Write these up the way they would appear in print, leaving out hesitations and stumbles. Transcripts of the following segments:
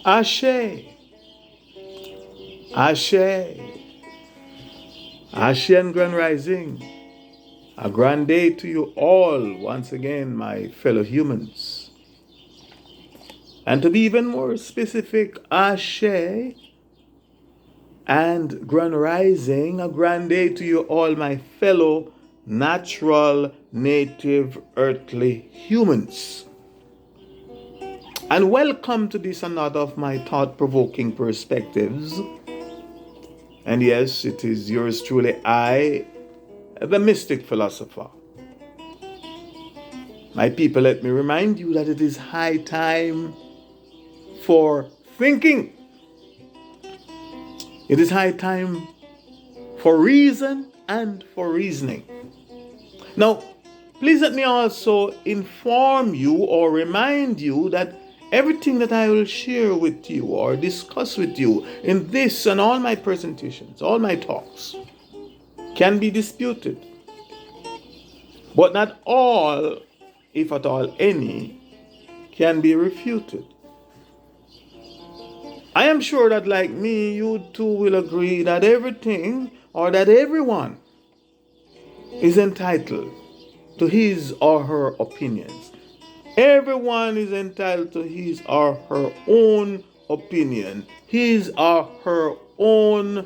Ashe, Ashe, Ashe and Grand Rising. A grand day to you all, once again, my fellow humans. And to be even more specific, Ashe and Grand Rising, a grand day to you all, my fellow natural, native, earthly humans. And welcome to this another of my thought-provoking perspectives. And yes, it is yours truly, I, the Mystic Philosopher. My people, let me remind you that it is high time for thinking. It is high time for reason and for reasoning. Now, please let me also inform you or remind you that everything that I will share with you or discuss with you in this and all my presentations, all my talks, can be disputed. But not all, if at all any, can be refuted. I am sure that like me, you too will agree that everything or that everyone is entitled to his or her opinions. Everyone is entitled to his or her own opinion, his or her own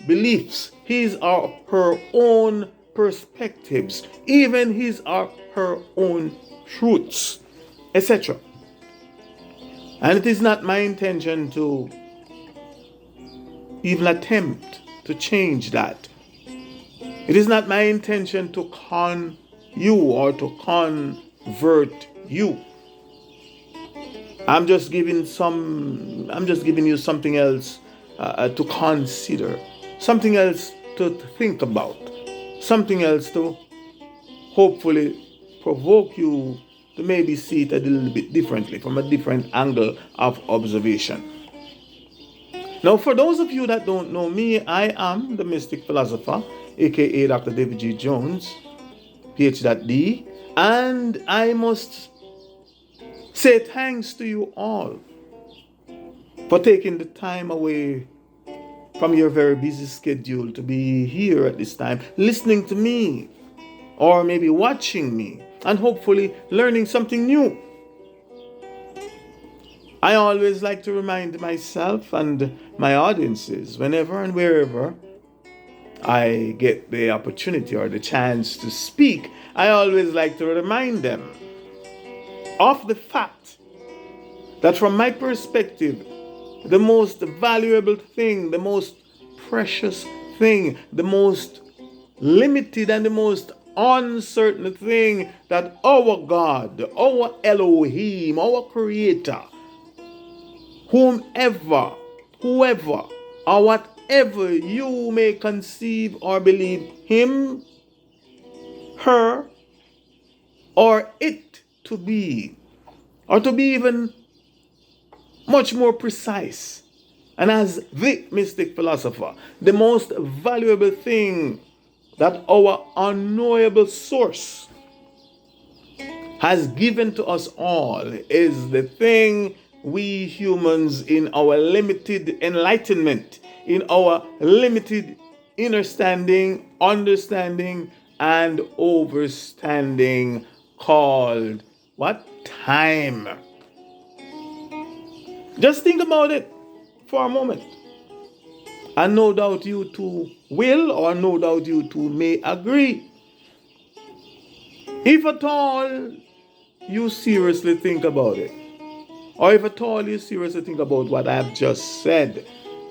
beliefs, his or her own perspectives, even his or her own truths, etc. And it is not my intention to even attempt to change that. It is not my intention to con you or to convert you. I'm just giving you something else to consider, something else to think about, something else to hopefully provoke you to maybe see it a little bit differently, from a different angle of observation. Now, for those of you that don't know me, I am the Mystic Philosopher, aka Dr. David G. Jones, PhD, and I must say thanks to you all for taking the time away from your very busy schedule to be here at this time, listening to me, or maybe watching me, and hopefully learning something new. I always like to remind myself and my audiences, whenever and wherever I get the opportunity or the chance to speak, I always like to remind them of the fact that from my perspective, the most valuable thing, the most precious thing, the most limited and the most uncertain thing that our God, our Elohim, our Creator, whoever, or whatever you may conceive or believe him, her, or it to be, or to be even much more precise, and as the Mystic Philosopher, the most valuable thing that our unknowable source has given to us all is the thing we humans, in our limited enlightenment, in our limited understanding, and overstanding, called what? Time. Just think about it for a moment. And no doubt you too will, or no doubt you too may agree. If at all you seriously think about it, or if at all you seriously think about what I have just said,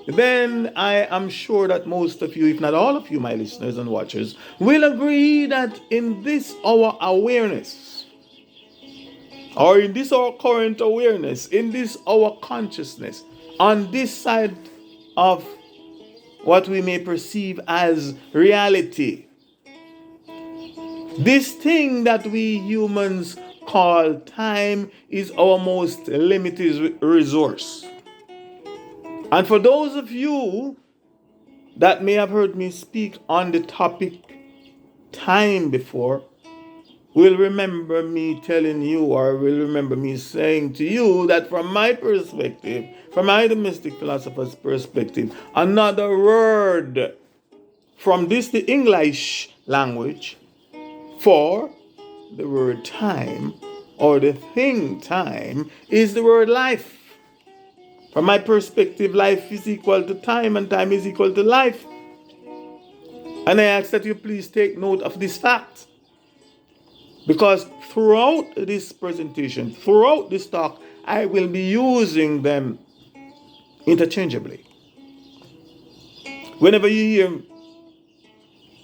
then I am sure that most of you, if not all of you, my listeners and watchers, will agree that in this our awareness, or in this our current awareness, in this our consciousness, on this side of what we may perceive as reality, this thing that we humans call time is our most limited resource. And for those of you that may have heard me speak on the topic time before, will remember me telling you, or will remember me saying to you, that from my perspective, from my the mystic philosopher's perspective, another word from this the English language for the word time, or the thing time, is the word life. From my perspective, life is equal to time and time is equal to life. And I ask that you please take note of this fact. Because throughout this presentation, throughout this talk, I will be using them interchangeably. Whenever you hear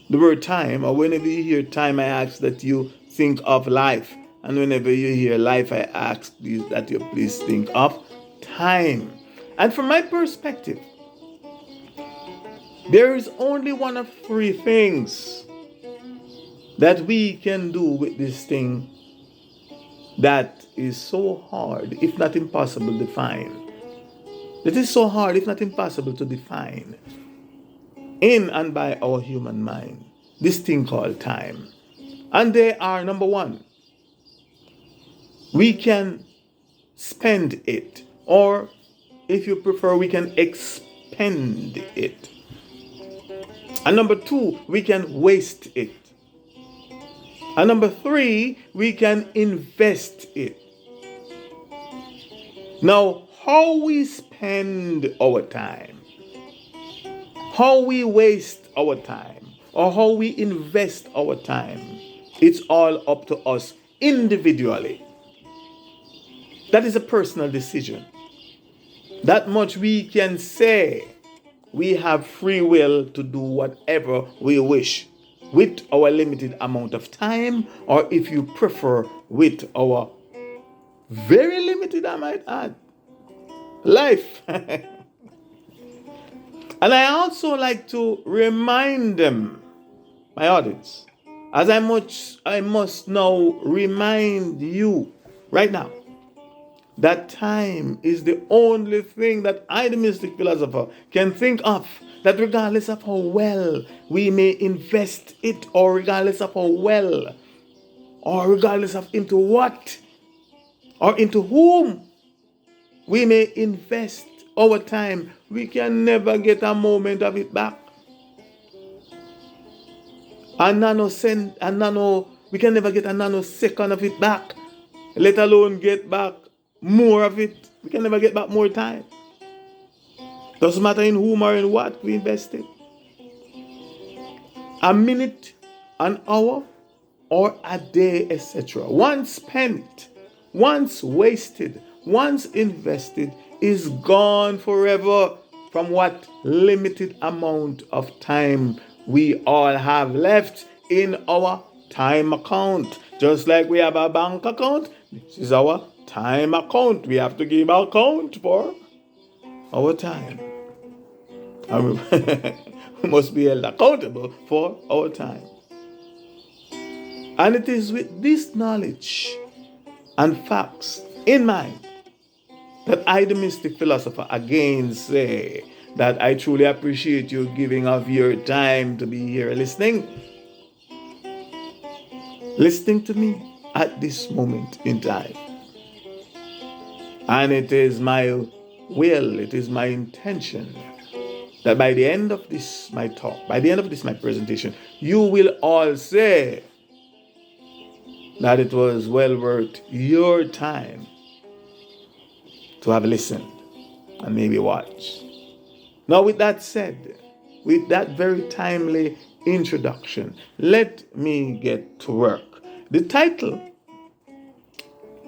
the word time, or whenever you hear time, I ask that you think of life. And whenever you hear life, I ask you that you please think of time. And from my perspective, there is only one of three things that we can do with this thing that is so hard, if not impossible, to define. It is so hard, if not impossible, to define in and by our human mind. This thing called time. And they are, number one, we can spend it, or if you prefer, we can expend it. And number two, we can waste it. And number three, we can invest it. Now, how we spend our time, how we waste our time, or how we invest our time, it's all up to us individually. That is a personal decision. That much we can say. We have free will to do whatever we wish with our limited amount of time, or if you prefer, with our very limited, I might add, life. And I also like to remind them, my audience, as I must now remind you right now, that time is the only thing that I, the mystic philosopher, can think of, that regardless of how well we may invest it, or regardless of how well, or regardless of into what, or into whom we may invest our time, we can never get a moment of it back. We can never get a nanosecond of it back, let alone get back more of it. We can never get back more time. Doesn't matter in whom or in what we invested. A minute, an hour, or a day, etc. Once spent, once wasted, once invested, is gone forever from what limited amount of time we all have left in our time account. Just like we have a bank account, this is our time account. We have to give account for our time. And we must be held accountable for our time. And it is with this knowledge and facts in mind that I, the mystic philosopher, again say that I truly appreciate you giving of your time to be here listening to me at this moment in time. And it is my will, it is my intention that by the end of this, my talk, by the end of this, my presentation, you will all say that it was well worth your time to have listened and maybe watched. Now, with that said, with that very timely introduction, let me get to work. The title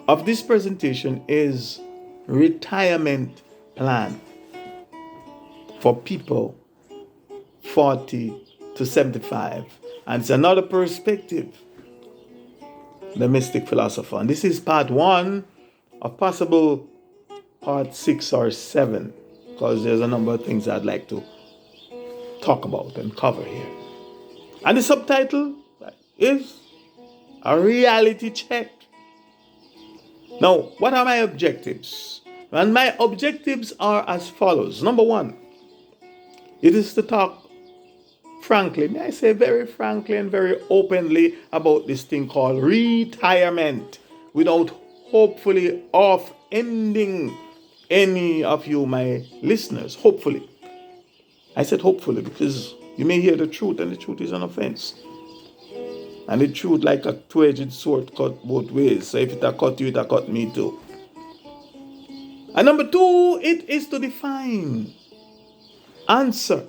of this presentation is Retirement Plan for People 40 to 75. And it's another perspective, the mystic philosopher. And this is part 1 of possible part 6 or 7, because there's a number of things I'd like to talk about and cover here. And the subtitle is a reality check. Now, what are my objectives? And my objectives are as follows. Number 1, it is to talk frankly, may I say very frankly and very openly about this thing called retirement without hopefully offending any of you, my listeners. Hopefully. I said hopefully because you may hear the truth and the truth is an offense. And the truth, like a two-edged sword, cut both ways. So if it a cut you, it a cut me too. And number two, it is to define, answer,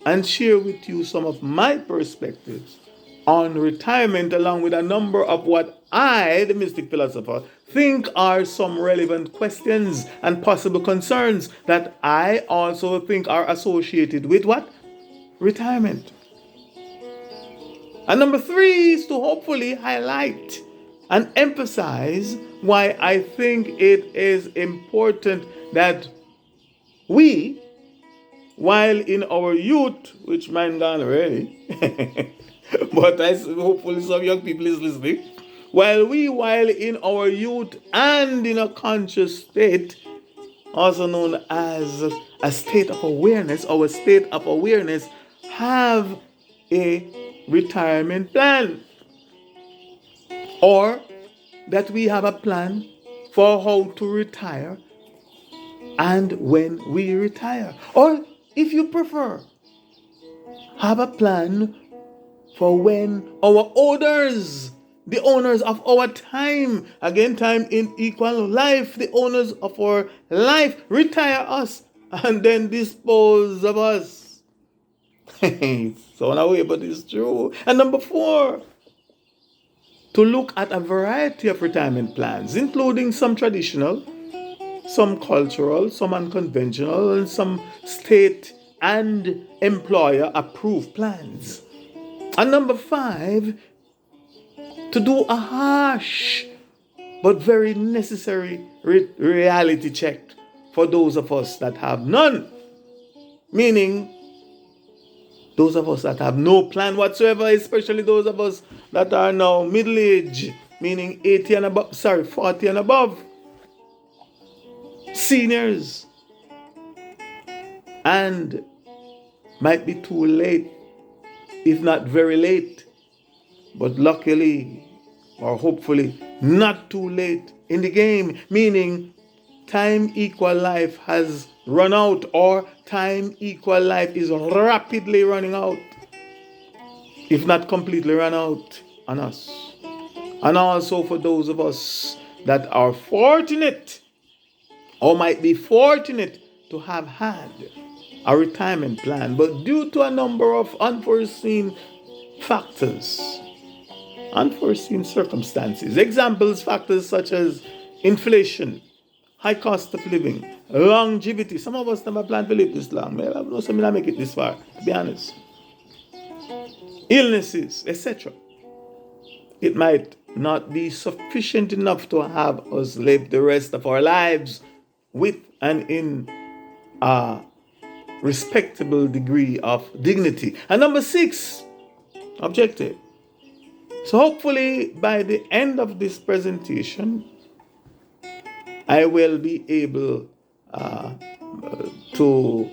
and share with you some of my perspectives on retirement, along with a number of what I, the Mystic Philosopher, think are some relevant questions and possible concerns that I also think are associated with what? Retirement. And number three is to hopefully highlight and emphasize why I think it is important that we, while in our youth, which mine gone already, but hopefully some young people is listening, while in our youth and in a conscious state, also known as a state of awareness, our state of awareness, have a retirement plan. Or that we have a plan for how to retire and when we retire. Or if you prefer, have a plan for when our owners, the owners of our time, again, time in equal life, the owners of our life, retire us and then dispose of us. So in a way, but it's true. And number four, to look at a variety of retirement plans, including some traditional, some cultural, some unconventional, and some state and employer approved plans. And number five, to do a harsh but very necessary reality check for those of us that have none. Meaning, those of us that have no plan whatsoever, especially those of us that are now middle-aged, meaning 40 and above, seniors, and might be too late, if not very late, but luckily or hopefully not too late in the game, meaning time equal life has run out, or time equal life is rapidly running out, if not completely run out on us. And also for those of us that are fortunate or might be fortunate to have had a retirement plan, but due to a number of unforeseen factors, unforeseen circumstances, factors such as inflation, high cost of living, longevity. Some of us never plan to live this long. I don't know, some make it this far, to be honest. Illnesses, etc. It might not be sufficient enough to have us live the rest of our lives with and in a respectable degree of dignity. And number six, objective. So hopefully by the end of this presentation, I will be able to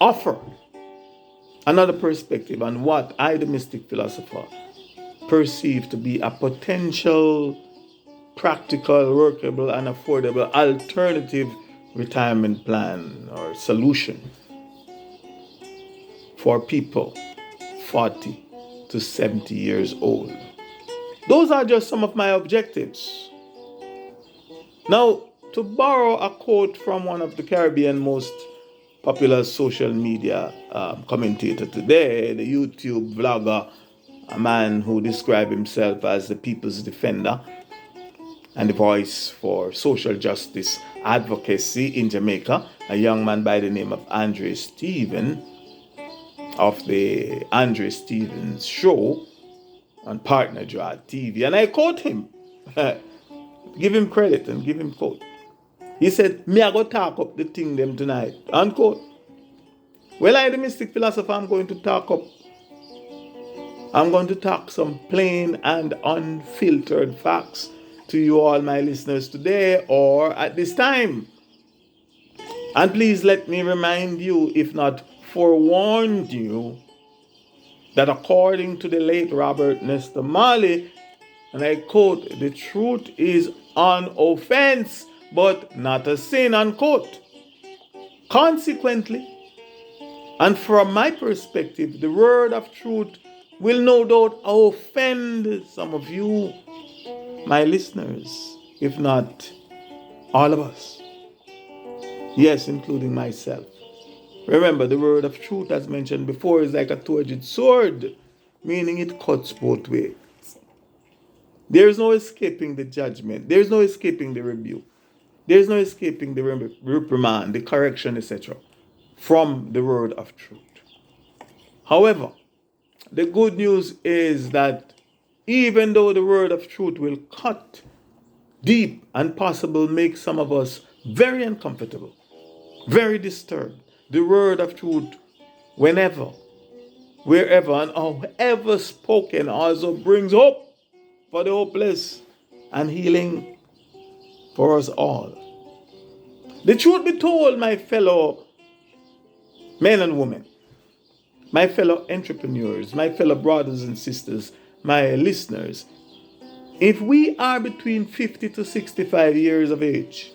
offer another perspective on what I, the Mystic Philosopher, perceive to be a potential, practical, workable, and affordable alternative retirement plan or solution for people 40 to 70 years old. Those are just some of my objectives. Now, to borrow a quote from one of the Caribbean most popular social media commentator today, the YouTube vlogger, a man who described himself as the people's defender and the voice for social justice advocacy in Jamaica, a young man by the name of Andre Stevens of the Andre Stevens Show on Partner Draw TV. And I quote him, give him credit and give him quote. He said, "Me I go talk up the thing them tonight," unquote. Well, I, the Mystic Philosopher, I'm going to talk some plain and unfiltered facts to you all, my listeners, today or at this time. And please let me remind you, if not forewarned you that according to the late Robert Nesta Marley, and I quote, the truth is an offense, but not a sin, unquote. Consequently, and from my perspective, the word of truth will no doubt offend some of you, my listeners, if not all of us. Yes, including myself. Remember, the word of truth, as mentioned before, is like a two-edged sword, meaning it cuts both ways. There is no escaping the judgment. There is no escaping the rebuke. There is no escaping the reprimand, the correction, etc. from the word of truth. However, the good news is that even though the word of truth will cut deep and possibly make some of us very uncomfortable, very disturbed, the word of truth, whenever, wherever, and however spoken, also brings hope for the hopeless and healing for us all. The truth be told, my fellow men and women, my fellow entrepreneurs, my fellow brothers and sisters, my listeners, if we are between 50 to 65 years of age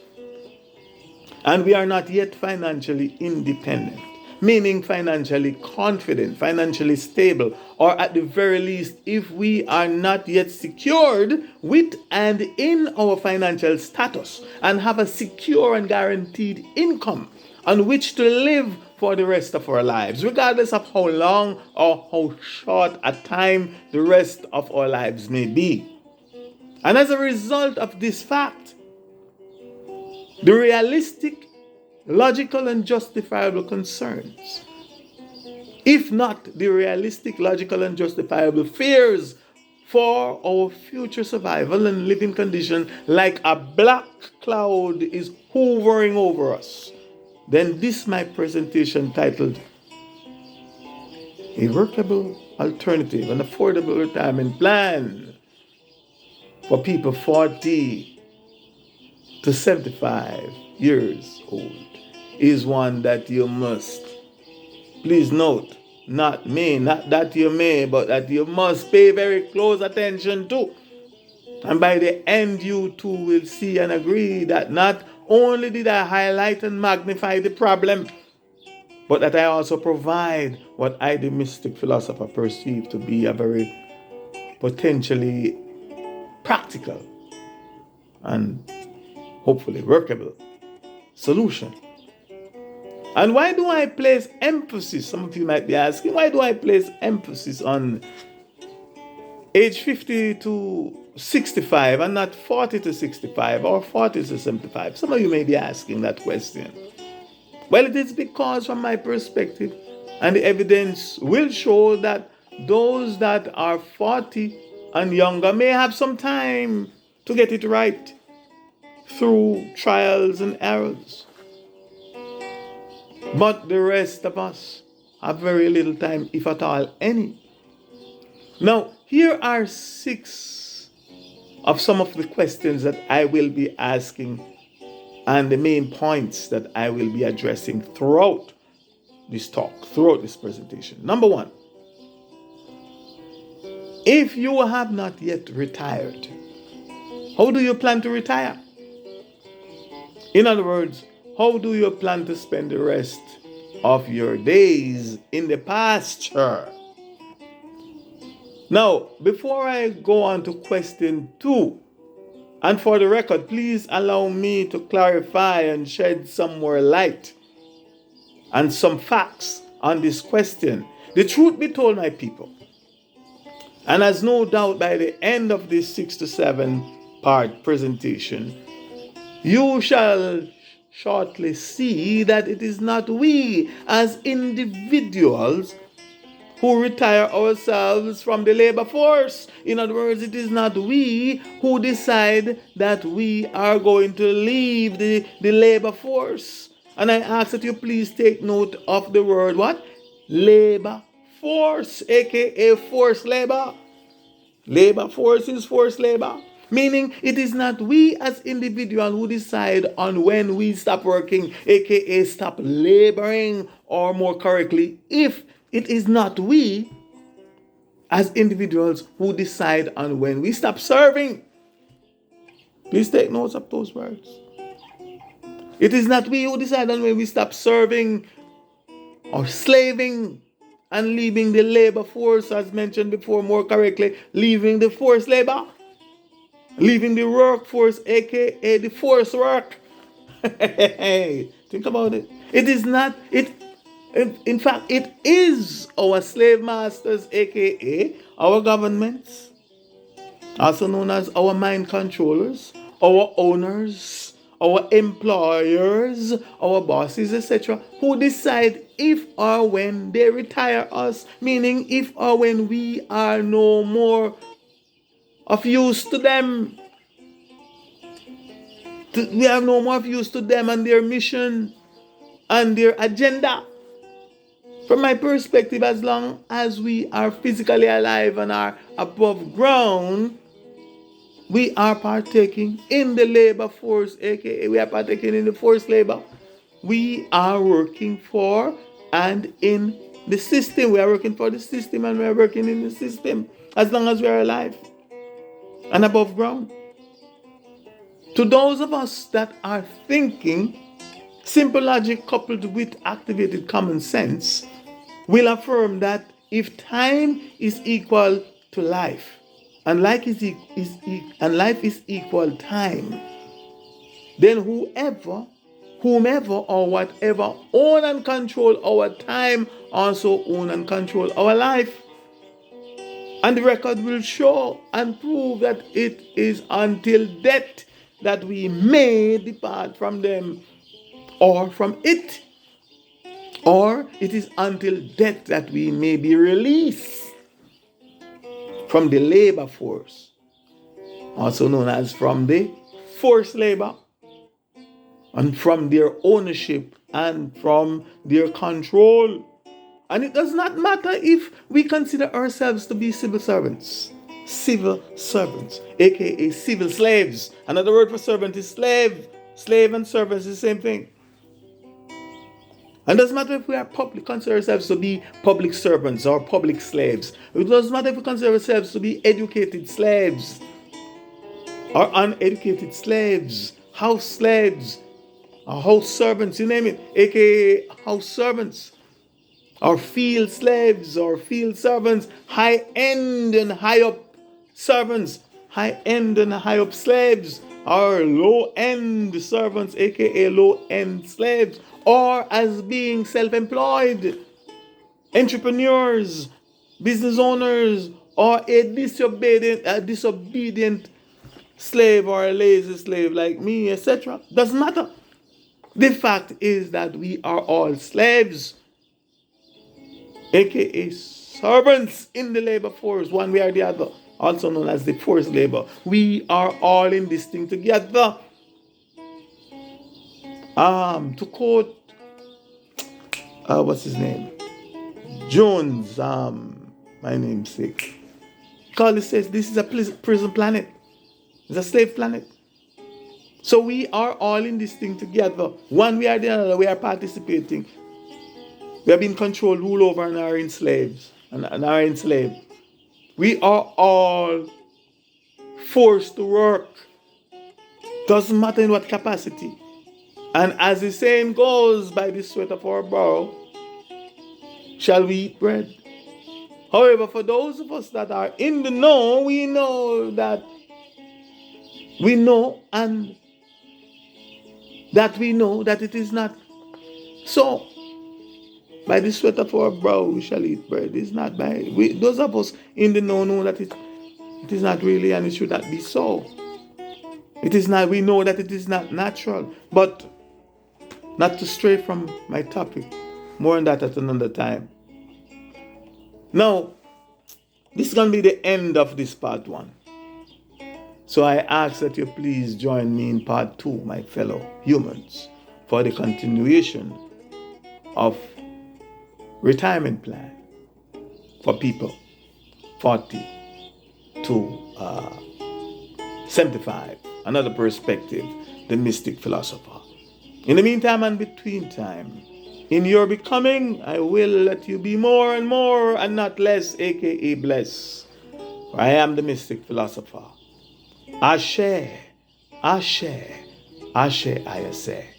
and we are not yet financially independent, meaning financially confident, financially stable, or at the very least, if we are not yet secured with and in our financial status and have a secure and guaranteed income on which to live for the rest of our lives, regardless of how long or how short a time the rest of our lives may be. And as a result of this fact, the realistic, logical, and justifiable concerns, if not the realistic, logical, and justifiable fears for our future survival and living condition, like a black cloud is hovering over us, then this my presentation titled A Workable Alternative and Affordable Retirement Plan for People 40 to 75 years old is one that you must, please note, not that you may, but that you must pay very close attention to. And by the end, you too will see and agree that not only did I highlight and magnify the problem, but that I also provide what I, the Mystic Philosopher, perceive to be a very potentially practical and hopefully workable solution. And why do I place emphasis? Some of you might be asking, why do I place emphasis on age 50 to 65 and not 40 to 65 or 40 to 75? Some of you may be asking that question. Well, it is because from my perspective, and the evidence will show that those that are 40 and younger may have some time to get it right through trials and errors. But the rest of us have very little time, if at all any. Now, here are 6 of some of the questions that I will be asking and the main points that I will be addressing throughout this talk, throughout this presentation. Number 1, if you have not yet retired, how do you plan to retire? In other words, how do you plan to spend the rest of your days in the pasture? Now, before I go on to question 2, and for the record, please allow me to clarify and shed some more light and some facts on this question. The truth be told, my people, and as no doubt by the end of this 6 to 7 part presentation, you shall shortly see that it is not we as individuals who retire ourselves from the labor force. In other words, it is not we who decide that we are going to leave the labor force. And I ask that you please take note of the word what? Labor force, aka forced labor. Labor force is forced labor. Meaning, it is not we as individuals who decide on when we stop working, aka stop laboring, or more correctly, if it is not we as individuals who decide on when we stop serving. Please take notes of those words. It is not we who decide on when we stop serving or slaving and leaving the labor force, as mentioned before, more correctly, leaving the forced labor, leaving the workforce, aka the forced work. Think about it. It is not, in fact, it is our slave masters, aka our governments, also known as our mind controllers, our owners, our employers, our bosses, etc., who decide if or when they retire us, meaning if or when we are no more of use to them. We have no more of use to them and their mission and their agenda. From my perspective, as long as we are physically alive and are above ground, we are partaking in the labor force, aka we are partaking in the forced labor. We are working for and in the system. We are working for the system and we are working in the system as long as we are alive and above ground. To those of us that are thinking, simple logic coupled with activated common sense will affirm that if time is equal to life, and life is equal time, then whomever or whatever own and control our time also own and control our life. And the record will show and prove that it is until death that we may depart from them or from it, or it is until death that we may be released from the labor force, also known as from the forced labor, and from their ownership and from their control. And it does not matter if we consider ourselves to be civil servants, aka civil slaves. Another word for servant is slave. Slave and servant is the same thing. And it doesn't matter if we are consider ourselves to be public servants or public slaves. It doesn't matter if we consider ourselves to be educated slaves or uneducated slaves, house slaves, or house servants, you name it, aka house servants, or field slaves or field servants, high-end and high-up servants, high-end and high-up slaves, or low-end servants, aka low-end slaves, or as being self-employed, entrepreneurs, business owners, or a disobedient slave or a lazy slave like me, etc. Doesn't matter. The fact is that we are all slaves, aka servants in the labor force, one way or the other, also known as the forced labor. We are all in this thing together. To quote, what's his name? Jones, my namesake. Carly says this is a prison planet. It's a slave planet. So we are all in this thing together. One way or the other, we are participating. We are being controlled, ruled over, and are enslaved. And are enslaved. We are all forced to work. Doesn't matter in what capacity. And as the saying goes, by the sweat of our brow shall we eat bread. However, for those of us that are in the know, we know that it is not so. By the sweat of our brow we shall eat bread. It's not by those of us in the know that it is not really, and it should not be so. It is not. We know that it is not natural, but not to stray from my topic. More on that at another time. Now, this is going to be the end of this part 1. So I ask that you please join me in part 2, my fellow humans, for the continuation of retirement plan for people 40 to 75. Another perspective, the Mystic Philosopher. In the meantime and between time, in your becoming, I will let you be more and more and not less, aka bless. For I am the Mystic Philosopher. Ashe, Ashe, Ashe, I say.